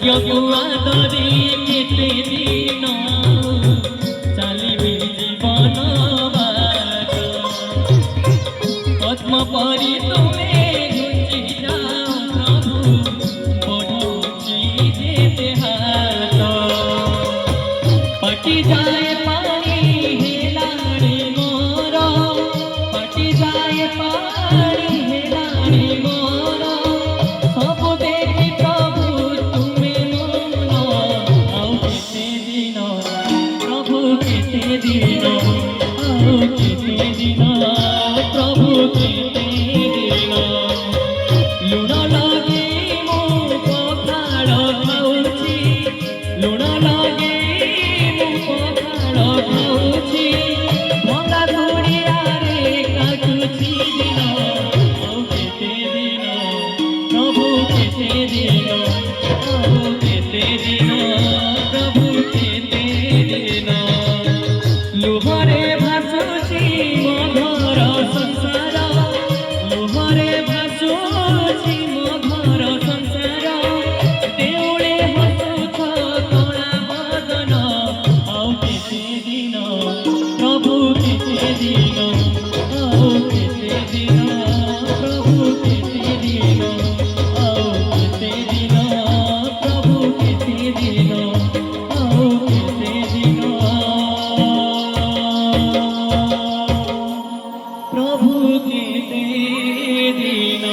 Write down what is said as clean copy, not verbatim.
भाग्यको आदरी केते दिन चालिबी जीवन बाट पद्म परी तुमे घुंची जाओ प्रभु बढ़ुची जेते हात पटी जाए पानी हेलाड़ी मोर पटी जाए पानी हेलाड़ी मोर सब देखी प्रभु तुमे मन आउ केते दिन प्रभु केते दिन आउ केते दिन प्रभु केते दिन लुण लगे मो पखाड़ खाऊची लुण लगे मो पखाड़ खाऊची भंगा घोड़िया रे काटुची दिन आउ केते दिन प्रभु केते दिन आउ केते दिन प्रभु केते दिन लुहरे भासुची मो घर संसार लुहरे भासुची मो घर संसार देउळे हसुथ कला बदन आउ केते दिन प्रभु केते दिन आउ केते दिन प्रभु केते दिन आउ केते दिन प्रभु केते दिन आउ केते दिन प्रभु केते दिन।